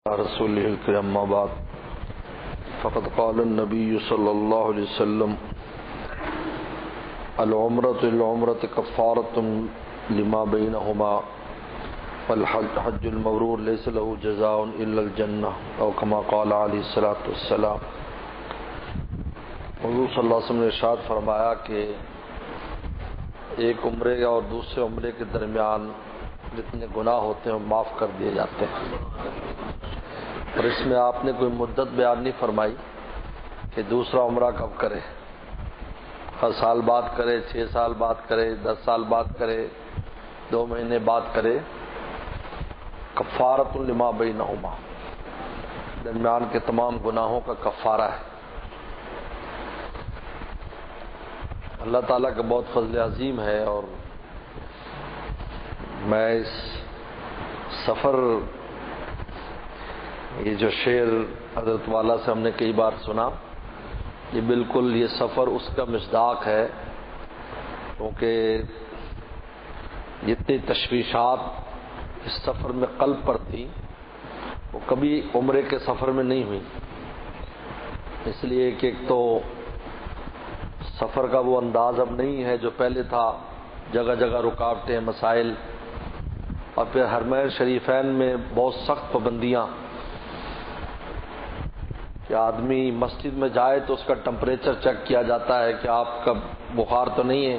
رسوله الكريم أما بعد فقد قال النبي صلى الله عليه وسلم العمرة للعمرة كفارة لما بينهما والحج المبرور ليس له جزاء إلا الجنة أو كما قال عليه الصلاة والسلام۔ حضور صلی اللہ علیہ وسلم نے ارشاد فرمایا کہ ایک عمرے اور دوسرے عمرے کے درمیان جتنے گناہ ہوتے ہیں وہ معاف کر دیے جاتے ہیں، اور اس میں آپ نے کوئی مدت بیان نہیں فرمائی کہ دوسرا عمرہ کب کرے، ہر سال بعد کرے، 6 سال بعد کرے، 10 سال بعد کرے، 2 مہینے بعد کرے۔ کفارۃ لما بینہما، درمیان کے تمام گناہوں کا کفارہ ہے۔ اللہ تعالیٰ کا بہت فضل عظیم ہے، اور میں اس سفر، یہ جو شعر حضرت والا سے ہم نے کئی بار سنا، یہ بالکل یہ سفر اس کا مصداق ہے، کیونکہ جتنی تشویشات اس سفر میں قلب پر تھی وہ کبھی عمرے کے سفر میں نہیں ہوئی، اس لیے کہ ایک تو سفر کا وہ انداز اب نہیں ہے جو پہلے تھا، جگہ جگہ رکاوٹیں، مسائل، اور پھر حرمین شریفین میں بہت سخت پابندیاں کہ آدمی مسجد میں جائے تو اس کا ٹمپریچر چیک کیا جاتا ہے کہ آپ کا بخار تو نہیں ہے،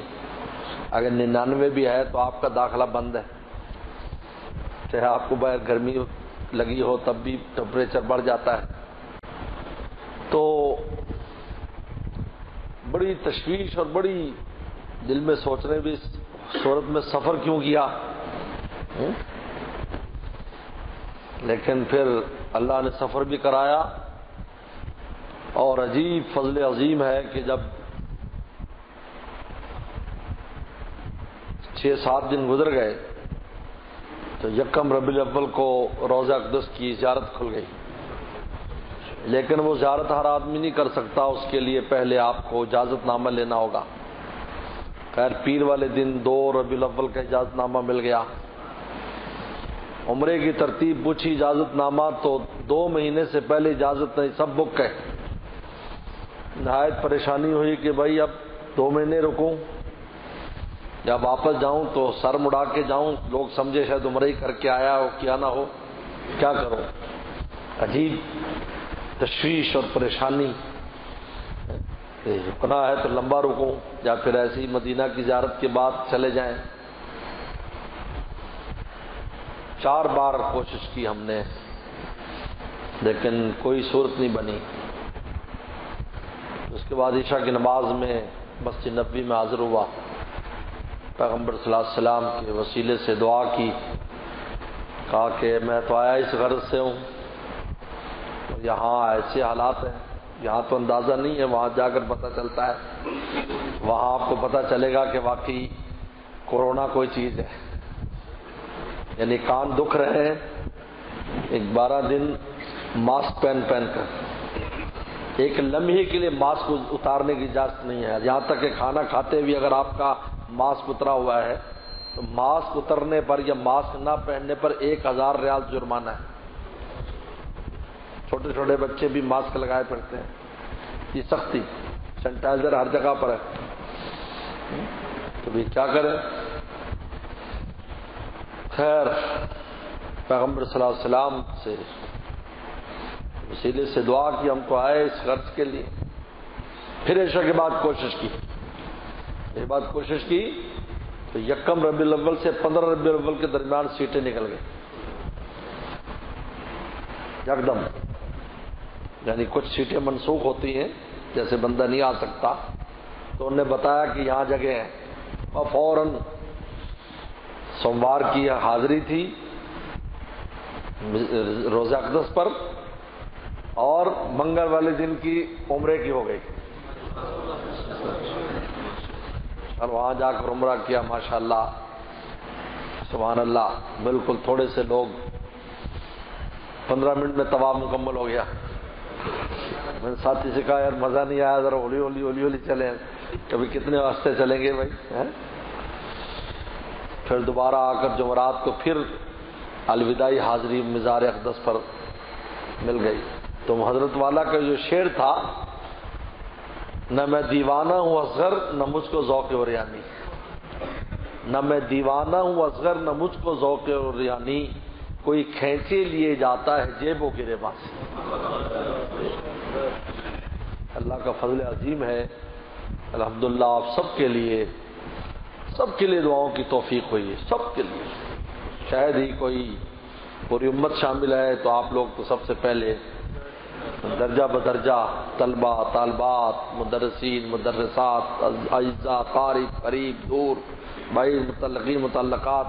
اگر 99 بھی ہے تو آپ کا داخلہ بند ہے، چاہے آپ کو باہر گرمی لگی ہو تب بھی ٹمپریچر بڑھ جاتا ہے۔ تو بڑی تشویش اور بڑی دل میں سوچ رہے بھی اس صورت میں سفر کیوں کیا، لیکن پھر اللہ نے سفر بھی کرایا، اور عجیب فضل عظیم ہے کہ جب 6-7 دن گزر گئے تو یکم ربیع الاول کو روضہ اقدس کی زیارت کھل گئی، لیکن وہ زیارت ہر آدمی نہیں کر سکتا، اس کے لیے پہلے آپ کو اجازت نامہ لینا ہوگا۔ خیر پیر والے دن 2 ربیع الاول کا اجازت نامہ مل گیا۔ عمرے کی ترتیب پوچھی، اجازت نامہ تو 2 مہینے سے پہلے اجازت نہیں، سب بک ہے۔ نہایت پریشانی ہوئی کہ بھائی اب 2 مہینے رکوں یا واپس جاؤں تو سر مڑا کے جاؤں، لوگ سمجھے شاید عمرہ ہی کر کے آیا ہو، کیا نہ ہو، کیا کروں۔ عجیب تشویش اور پریشانی، رکنا ہے تو لمبا رکوں یا پھر ایسی مدینہ کی زیارت کے بعد چلے جائیں۔ 4 بار کوشش کی ہم نے، لیکن کوئی صورت نہیں بنی۔ اس کے بعد عشاء کی نماز میں مسجد نبوی میں حاضر ہوا، پیغمبر صلی اللہ علیہ وسلم کے وسیلے سے دعا کی، کہا کہ میں تو آیا اس غرض سے ہوں، یہاں ایسے حالات ہیں، یہاں تو اندازہ نہیں ہے، وہاں جا کر پتہ چلتا ہے، وہاں آپ کو پتہ چلے گا کہ واقعی کورونا کوئی چیز ہے، یعنی کان دکھ رہے ہیں، ایک 12 دن ماسک پہن کر، ایک لمحے کے لیے ماسک اتارنے کی اجازت نہیں ہے، یہاں تک کہ کھانا کھاتے ہوئے اگر آپ کا ماسک اترا ہوا ہے تو ماسک اترنے پر یا ماسک نہ پہننے پر 1000 ریال جرمانہ ہے۔ چھوٹے چھوٹے بچے بھی ماسک لگائے پھرتے ہیں، یہ سختی، سینیٹائزر ہر جگہ پر ہے، تو بھی کیا کریں۔ خیر پیغمبر صلی اللہ علیہ وسلم سے وسیلے سے دعا کی، ہم تو آئے اس غرض کے لیے۔ پھر عشاء کے بعد کوشش کی، تو یکم ربیع الاول سے 15 ربیع الاول کے درمیان سیٹیں نکل گئی یکدم، یعنی کچھ سیٹیں منسوخ ہوتی ہیں، جیسے بندہ نہیں آ سکتا تو انہوں نے بتایا کہ یہاں جگہ ہے، اور فوراً سوموار کی حاضری تھی روزہ اقدس پر، اور منگل والے دن کی عمرے کی ہو گئی، اور وہاں جا کر عمرہ کیا، ماشاءاللہ سبحان اللہ، بالکل تھوڑے سے لوگ، 15 منٹ میں طواف مکمل ہو گیا۔ میں نے ساتھی سے کہا یار مزہ نہیں آیا، ذرا ہولی ہولی ہولی ہولی چلیں، کبھی کتنے واسطے چلیں گے بھائی۔ پھر دوبارہ آ کر جمعرات کو پھر الوداعی حاضری مزار اقدس پر مل گئی. تو حضرت والا کا جو شعر تھا، نہ میں دیوانہ ہوں اصغر نہ مجھ کو ذوق عریانی، نہ میں دیوانہ ہوں اصغر نہ مجھ کو ذوق عریانی، کوئی کھینچے لیے جاتا ہے جیب و گریباں سے. اللہ کا فضل عظیم ہے. الحمدللہ آپ سب کے لیے دعاؤں کی توفیق ہوئی ہے، سب کے لیے. شاید ہی کوئی پوری امت شامل ہے تو آپ لوگ تو سب سے پہلے درجہ بدرجہ طلبہ، طالبات، مدرسین، مدرسات، اعزاء، قارب، قریب، دور، بھائی، متعلقین، متعلقات،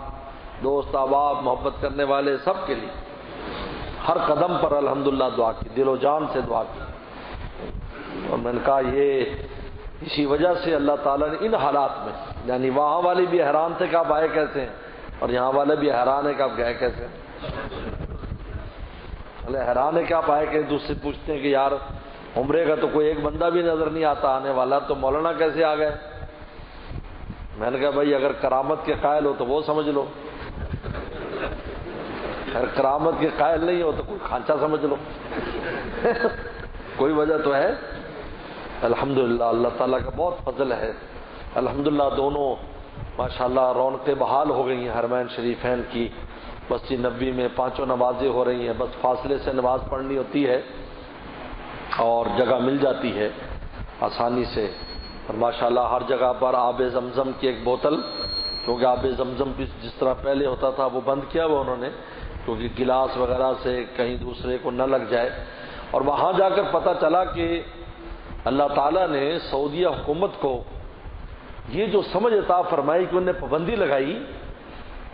دوست، احباب، محبت کرنے والے، سب کے لیے ہر قدم پر الحمدللہ دعا کی، دل و جان سے دعا کی. اور میں نے کہا یہ اسی وجہ سے اللہ تعالیٰ نے ان حالات میں، یعنی وہاں والے بھی حیران تھے کہ آپ آئے کیسے ہیں، اور یہاں والے بھی حیران ہے کہ آپ گئے کیسے ہیں. حیران ہے کہ آپ آئے کہ دوسرے پوچھتے ہیں کہ یار عمرے کا تو کوئی ایک بندہ بھی نظر نہیں آتا آنے والا، تو مولانا کیسے آ گئے؟ میں نے کہا بھائی اگر کرامت کے قائل ہو تو وہ سمجھ لو، اگر کرامت کے قائل نہیں ہو تو کوئی کھانچا سمجھ لو. کوئی وجہ تو ہے. الحمدللہ اللہ تعالیٰ کا بہت فضل ہے. الحمدللہ دونوں ماشاءاللہ رونقیں بحال ہو گئی ہیں حرمین شریفین کی. مسجد نبوی میں 5 نمازیں ہو رہی ہیں، بس فاصلے سے نماز پڑھنی ہوتی ہے اور جگہ مل جاتی ہے آسانی سے. اور ماشاءاللہ ہر جگہ پر آب زمزم کی ایک بوتل، کیونکہ آب زمزم بھی جس طرح پہلے ہوتا تھا وہ بند کیا ہوا انہوں نے، کیونکہ گلاس وغیرہ سے کہیں دوسرے کو نہ لگ جائے. اور وہاں جا کر پتہ چلا کہ اللہ تعالیٰ نے سعودیہ حکومت کو یہ جو سمجھ عطا فرمائی کہ انہیں پابندی لگائی،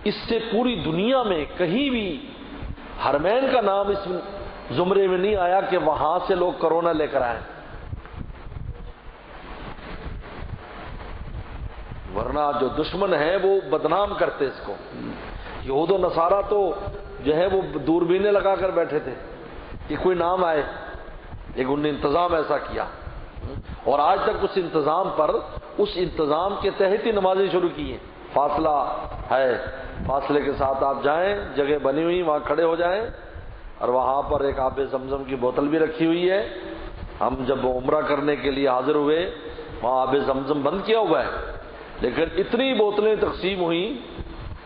اس سے پوری دنیا میں کہیں بھی حرمین کا نام اس زمرے میں نہیں آیا کہ وہاں سے لوگ کرونا لے کر آئیں. ورنہ جو دشمن ہیں وہ بدنام کرتے اس کو. یہود و نصارہ تو جو ہے وہ دوربینیں لگا کر بیٹھے تھے کہ کوئی نام آئے، لیکن انہوں نے انتظام ایسا کیا. اور آج تک اس انتظام کے تحت ہی نمازیں شروع کی ہیں. فاصلہ ہے، فاصلے کے ساتھ آپ جائیں، جگہ بنی ہوئی وہاں کھڑے ہو جائیں. اور وہاں پر ایک آب زمزم کی بوتل بھی رکھی ہوئی ہے. ہم جب عمرہ کرنے کے لیے حاضر ہوئے وہاں آب زمزم بند کیا ہوا ہے، لیکن اتنی بوتلیں تقسیم ہوئیں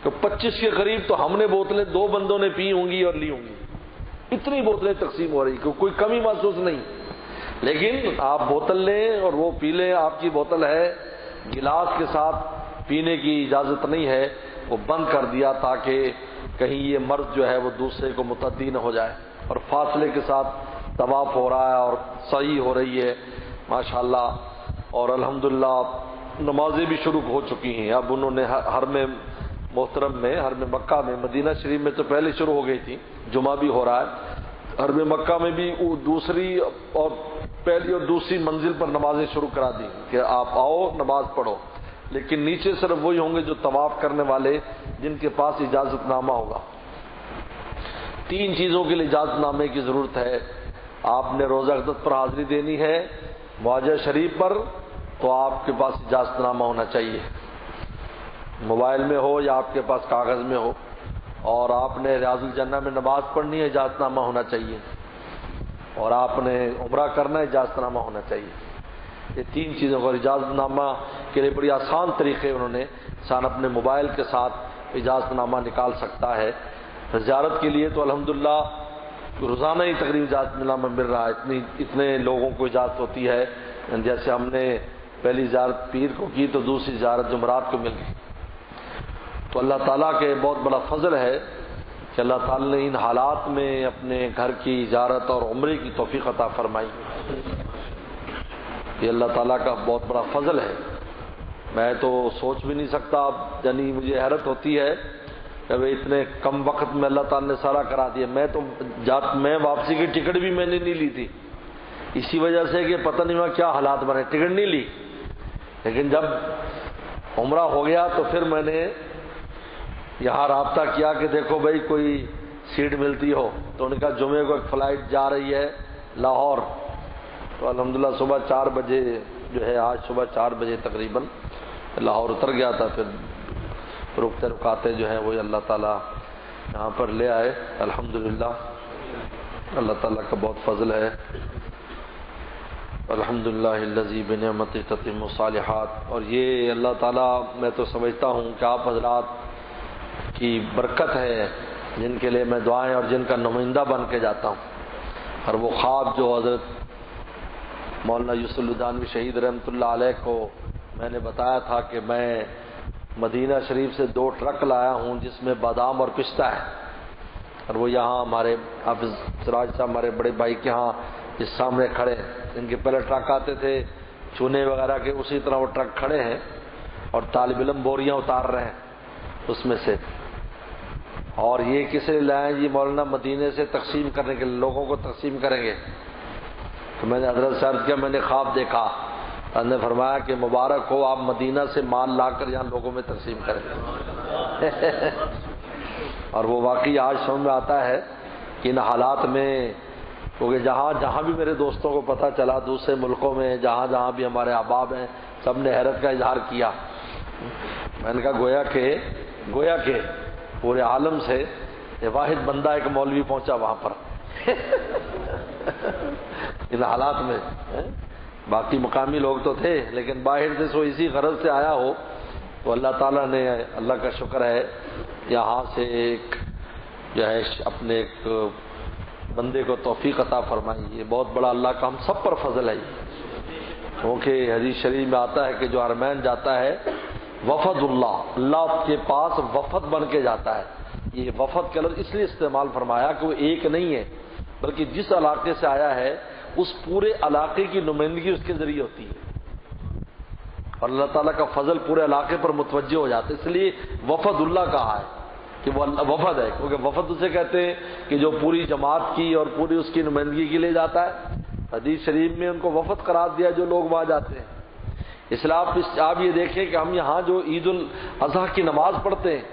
کہ 25 کے قریب تو ہم نے بوتلیں 2 بندوں نے پی ہوں گی اور لی ہوں گی. اتنی بوتلیں تقسیم ہو رہی کہ کوئی کمی محسوس نہیں. لیکن آپ بوتل لیں اور وہ پی لیں، آپ کی بوتل ہے، گلاس کے ساتھ پینے کی اجازت نہیں ہے. وہ بند کر دیا تاکہ کہیں یہ مرض جو ہے وہ دوسرے کو متعدی نہ ہو جائے. اور فاصلے کے ساتھ طواف ہو رہا ہے اور صحیح ہو رہی ہے ماشاءاللہ. اور الحمدللہ نمازیں بھی شروع ہو چکی ہیں. اب انہوں نے حرم محترم میں، حرم مکہ میں، مدینہ شریف میں تو پہلے شروع ہو گئی تھی، جمعہ بھی ہو رہا ہے. حرم مکہ میں بھی دوسری اور پہلی اور دوسری منزل پر نمازیں شروع کرا دی کہ آپ آؤ نماز پڑھو. لیکن نیچے صرف وہی ہوں گے جو طواف کرنے والے جن کے پاس اجازت نامہ ہوگا. 3 چیزوں کے لیے اجازت نامے کی ضرورت ہے. آپ نے روزہ اقدس پر حاضری دینی ہے، معاہدہ شریف پر، تو آپ کے پاس اجازت نامہ ہونا چاہیے، موبائل میں ہو یا آپ کے پاس کاغذ میں ہو. اور آپ نے ریاض الجنہ میں نماز پڑھنی ہے، اجازت نامہ ہونا چاہیے. اور آپ نے عمرہ کرنا ہے، اجازت نامہ ہونا چاہیے. یہ 3 چیزوں کا اجازت نامہ کے لیے بڑی آسان طریقے انہوں نے، انسان اپنے موبائل کے ساتھ اجازت نامہ نکال سکتا ہے. زیارت کے لیے تو الحمدللہ روزانہ ہی تقریباً اجازت نامہ مل رہا ہے. اتنے لوگوں کو اجازت ہوتی ہے. جیسے ہم نے پہلی زیارت پیر کو کی تو دوسری زیارت جمعرات کو مل گئی. تو اللہ تعالیٰ کے بہت بڑا فضل ہے کہ اللہ تعالیٰ نے ان حالات میں اپنے گھر کی زیارت اور عمرے کی توفیق عطا فرمائی. یہ اللہ تعالیٰ کا بہت بڑا فضل ہے. میں تو سوچ بھی نہیں سکتا. یعنی مجھے حیرت ہوتی ہے کہ اتنے کم وقت میں اللہ تعالیٰ نے سارا کرا دیا. میں واپسی کی ٹکٹ بھی میں نے نہیں لی تھی، اسی وجہ سے کہ پتہ نہیں ہوا کیا حالات بنے، ٹکٹ نہیں لی. لیکن جب عمرہ ہو گیا تو پھر میں نے یہاں رابطہ کیا کہ دیکھو بھائی کوئی سیٹ ملتی ہو. تو انہوں نے کہا جمعے کو ایک فلائٹ جا رہی ہے لاہور. تو الحمدللہ صبح 4 بجے جو ہے، آج صبح 4 بجے تقریباً لاہور اتر گیا تھا. پھر رکتے رکاتے جو ہیں وہی اللہ تعالیٰ یہاں پر لے آئے الحمدللہ. اللہ تعالیٰ کا بہت فضل ہے. الحمدللہ الذی بنعمتہ تتم الصالحات. اور یہ اللہ تعالیٰ، میں تو سمجھتا ہوں کہ آپ حضرات کی برکت ہے جن کے لیے میں دعائیں اور جن کا نمائندہ بن کے جاتا ہوں. اور وہ خواب جو حضرت مولانا یوسف الدانوی شہید رحمۃ اللہ علیہ کو میں نے بتایا تھا کہ میں مدینہ شریف سے 2 ٹرک لایا ہوں جس میں بادام اور پستہ ہے، اور وہ یہاں ہمارے حافظ سراج صاحب ہمارے بڑے بھائی کے ہاں اس سامنے کھڑے ہیں. ان کے پہلے ٹرک آتے تھے چونے وغیرہ کے، اسی طرح وہ ٹرک کھڑے ہیں اور طالب علم بوریاں اتار رہے ہیں اس میں سے. اور یہ کسے لائیں جی؟ مولانا مدینے سے تقسیم کرنے کے لیے، لوگوں کو تقسیم کریں گے. تو میں نے حضرت سے عرض کیا میں نے خواب دیکھا، حضرت نے فرمایا کہ مبارک ہو آپ مدینہ سے مال لا کر یہاں لوگوں میں تقسیم کریں. اور وہ واقعی آج سمجھ میں آتا ہے کہ ان حالات میں، کیونکہ جہاں بھی میرے دوستوں کو پتہ چلا دوسرے ملکوں میں جہاں بھی ہمارے احباب ہیں، سب نے حیرت کا اظہار کیا. میں نے کہا گویا کہ پورے عالم سے واحد بندہ ایک مولوی پہنچا وہاں پر ان حالات میں. باقی مقامی لوگ تو تھے لیکن باہر سے سو اسی غرض سے آیا ہو تو اللہ تعالیٰ نے، اللہ کا شکر ہے، یہاں سے ایک جو ہے اپنے ایک بندے کو توفیق عطا فرمائی. یہ بہت بڑا اللہ کا ہم سب پر فضل ہے. کیونکہ حدیث شریف میں آتا ہے کہ جو حرمین جاتا ہے وفد اللہ کے پاس وفد بن کے جاتا ہے. یہ وفد کا لفظ اس لیے استعمال فرمایا کہ وہ ایک نہیں ہے بلکہ جس علاقے سے آیا ہے اس پورے علاقے کی نمائندگی اس کے ذریعے ہوتی ہے، اور اللہ تعالیٰ کا فضل پورے علاقے پر متوجہ ہو جاتا ہے. اس لیے وفد اللہ کہا ہے کہ وہ وفد ہے، کیونکہ وفد اسے کہتے ہیں کہ جو پوری جماعت کی اور پوری اس کی نمائندگی کے لیے جاتا ہے. حدیث شریف میں ان کو وفد قرار دیا جو لوگ وہاں جاتے ہیں. اس لیے آپ یہ دیکھیں کہ ہم یہاں جو عید الاضحیٰ کی نماز پڑھتے ہیں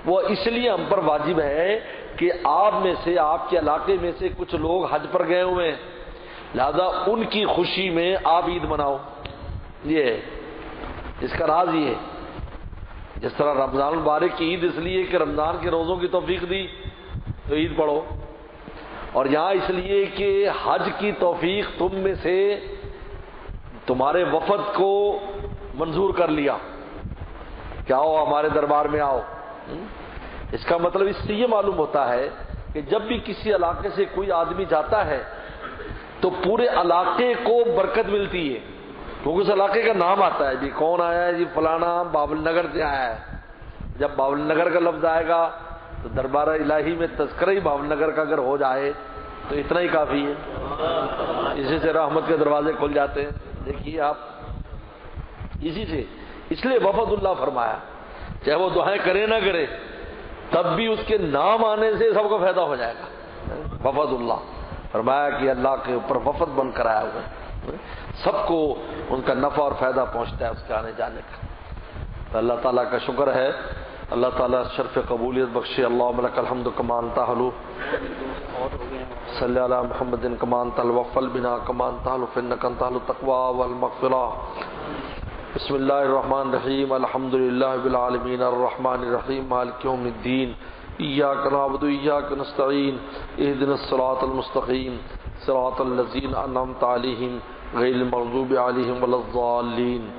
وہ اس لیے ہم پر واجب ہے کہ آپ میں سے، آپ کے علاقے میں سے کچھ لوگ حج پر گئے ہوئے ہیں، لہذا ان کی خوشی میں آپ عید مناؤ. یہ ہے اس کا راز. یہ ہے جس طرح رمضان المبارک کی عید اس لیے کہ رمضان کے روزوں کی توفیق دی تو عید پڑھو، اور یہاں اس لیے کہ حج کی توفیق تم میں سے تمہارے وفد کو منظور کر لیا کہ آؤ ہمارے دربار میں آؤ. اس کا مطلب اس سے یہ معلوم ہوتا ہے کہ جب بھی کسی علاقے سے کوئی آدمی جاتا ہے تو پورے علاقے کو برکت ملتی ہے، کیونکہ اس علاقے کا نام آتا ہے. جی کون آیا ہے؟ جی فلانا بابل نگر سے آیا ہے. جب بابل نگر کا لفظ آئے گا تو دربار الہی میں تذکرہ ہی بابل نگر کا اگر ہو جائے تو اتنا ہی کافی ہے. اسی سے رحمت کے دروازے کھل جاتے ہیں. دیکھیے آپ اسی سے، اس لیے وفد اللہ فرمایا، چاہے وہ دعائیں کرے نہ کرے تب بھی اس کے نام آنے سے سب کو فائدہ ہو جائے گا. وفد اللہ فرمایا کہ اللہ کے اوپر وفد بن کر آیا ہوئے سب کو ان کا نفع اور فائدہ پہنچتا ہے اس کے آنے جانے کا. تو اللہ تعالیٰ کا شکر ہے، اللہ تعالیٰ شرف قبولیت بخشے. اللہم لک الحمد کما انت اہل، صلی علی محمد کما انت اہل، وفل بنا کما انت اہل، فانک انت اہل التقوی والمغفرہ. بسم اللہ الرحمن الرحیم. الحمدللہ رب العالمین الرحمن الرحیم مالک یوم الدین. ایاک نعبد و ایاک نستعین. اہدنا الصراط المستقیم صراط الذین انعمت علیہم غیر المغضوب علیہم ولا الضالین.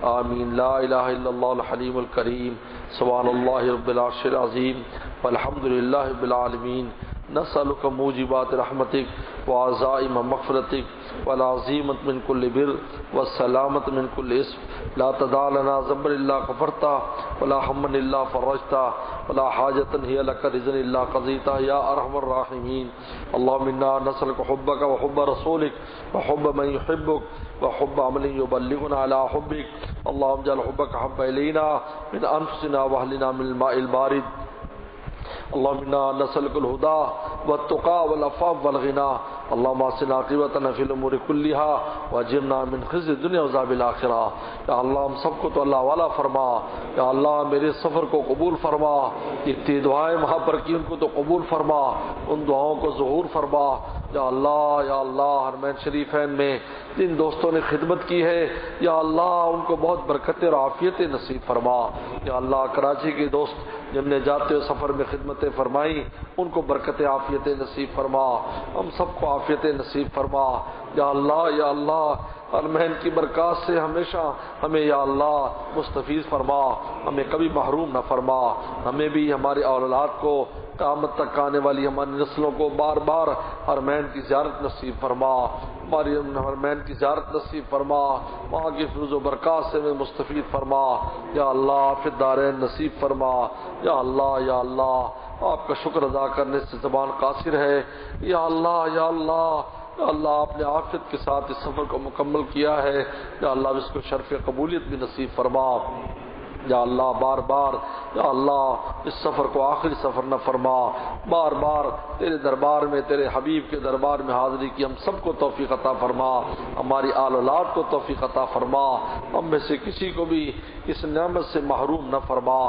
آمین. لا الہ الا اللہ الحلیم الکریم. سبحان اللہ رب العرش العظیم والحمدللہ رب العالمین. نسألک موجبات رحمتک وعزائم مغفرتک والعظیمت من کل بر والسلامت من کل اسم. لا تدع لنا ذنبا الا غفرتا ولا ہما الا فرجتا ولا حاجة هي لك رضا الا قضيتها يا ارحم الراحمین. اللهم انا نسألك حبك وحب رسولك وحب من يحبك وحب عمل يبلغنا على حبك. اللهم اجعل حبك حب الينا من انفسنا واهلنا من الماء البارد. اللهم انا نسألك الهدى والتقى والعفاف والغنى اللهم احسن عاقبتنا فی الامور كلها واجرنا من خزي الدنيا وعذاب الاخرہ. یا اللہ ہم سب کو تو اللہ والا فرما. یا اللہ میرے سفر کو قبول فرما. اتنی دعائیں وہاں پر کی ان کو تو قبول فرما, ان دعاؤں کو ظہور فرما. یا اللہ حرمین شریفین میں جن دوستوں نے خدمت کی ہے یا اللہ ان کو بہت برکتیں اور عافیتیں نصیب فرما. یا اللہ کراچی کے دوست جن نے جاتے ہوئے سفر میں خدمتیں فرمائیں ان کو برکتیں عافیتیں نصیب فرما. ہم سب کو عافیتیں نصیب فرما. یا اللہ حرمین کی برکات سے ہمیشہ ہمیں یا اللہ مستفیض فرما, ہمیں کبھی محروم نہ فرما. ہمیں بھی ہمارے اولاد کو قیامت تک آنے والی ہماری نسلوں کو بار بار حرمین کی زیارت نصیب فرما. ہماری حرمین کی زیارت نصیب فرما, وہاں کی فیض و برکات سے ہمیں مستفید فرما. یا اللہ فی الدارین نصیب فرما. یا اللہ آپ کا شکر ادا کرنے سے زبان قاصر ہے. یا اللہ آپ نے عافیت کے ساتھ اس سفر کو مکمل کیا ہے. یا اللہ اس کو شرف قبولیت بھی نصیب فرما. یا اللہ بار بار یا اللہ اس سفر کو آخری سفر نہ فرما. بار بار تیرے دربار میں, تیرے حبیب کے دربار میں حاضری کی ہم سب کو توفیق عطا فرما. ہماری آل اولاد کو توفیق عطا فرما. ہم میں سے کسی کو بھی اس نعمت سے محروم نہ فرما.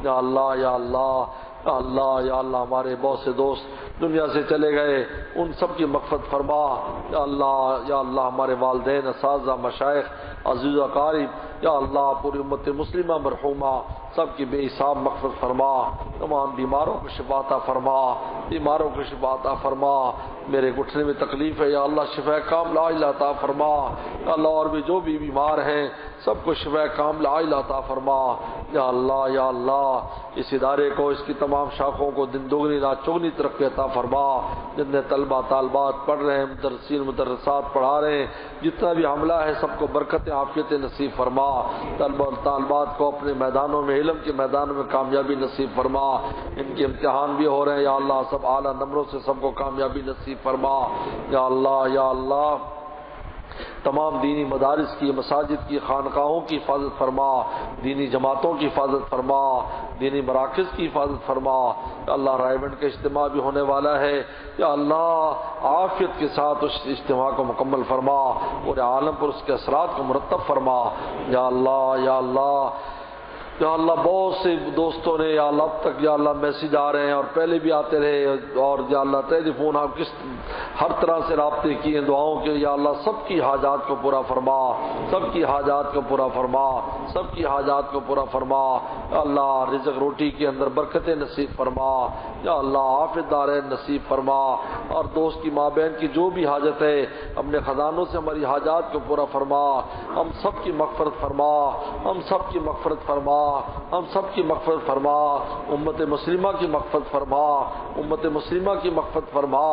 یا اللہ ہمارے بہت سے دوست دنیا سے چلے گئے, ان سب کی مغفرت فرما. یا اللہ ہمارے والدین, اساتذہ, مشائخ, عزیز و اقارب, یا اللہ پوری امت مسلمہ مرحومہ سب کی بے حساب مغفرت فرما. تمام بیماروں کو شفا عطا فرما. میرے گھٹنے میں تکلیف ہے یا اللہ شفا کاملہ عطا فرما. یا اللہ اور بھی جو بھی بیمار ہیں سب کو شفا کاملہ عطا فرما. یا اللہ اس ادارے کو, اس کی تمام شاخوں کو دن دوگنی رات چوگنی ترقی عطا فرما. جتنے طلبہ طالبات پڑھ رہے ہیں, مدرسین مدرسات پڑھا رہے ہیں, جتنا بھی عملہ ہے سب کو برکت عافیت نصیب فرما. طلبہ اور طالبات کو اپنے میدانوں میں, علم کے میدانوں میں کامیابی نصیب فرما. ان کے امتحان بھی ہو رہے ہیں یا اللہ سب اعلیٰ نمبروں سے سب کو کامیابی نصیب فرما. یا اللہ تمام دینی مدارس کی, مساجد کی, خانقاہوں کی حفاظت فرما. دینی جماعتوں کی حفاظت فرما. دینی مراکز کی حفاظت فرما. یا اللہ رائے بنڈ کا اجتماع بھی ہونے والا ہے. یا اللہ عافیت کے ساتھ اس اجتماع کو مکمل فرما. پورے عالم پر اس کے اثرات کو مرتب فرما. یا اللہ بہت سے دوستوں نے یا اللہ اب تک یا اللہ میسیج آ رہے ہیں اور پہلے بھی آتے رہے, اور یا اللہ ٹیلی فون آپ کس ہر طرح سے رابطے کیے دعاؤں کے. یا اللہ سب کی حاجات کو پورا فرما. یا اللہ رزق روٹی کے اندر برکتیں نصیب فرما. یا اللہ عافیت دارین نصیب فرما. اور دوست کی ماں بہن کی جو بھی حاجت ہے اپنے خزانوں سے ہماری حاجات کو پورا فرما. ہم سب کی مغفرت فرما. امت مسلمہ کی مغفرت فرما.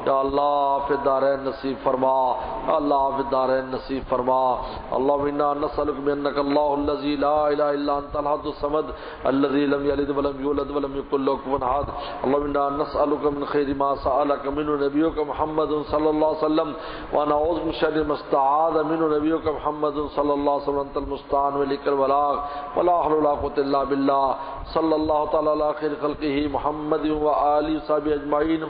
یا اللہ فی الدارین نصیب فرما. اللهم انا نسألك بانك الله الذي لا اله الا انت الاحد الصمد الذي لم يلد ولم يولد ولم يكن له كفوا احد. اللهم انا نسألك من خير ما سألك منه نبيك محمد صلى الله عليه وسلم ونعوذ من شر ما استعاذ منه نبيك محمد صلى الله عليه وسلم. انت المستعان ولك البلاغ ولا حول ولا قوة الا بالله. صلى الله تعالى على خير خلقه محمد وآله وصحبه اجمعين.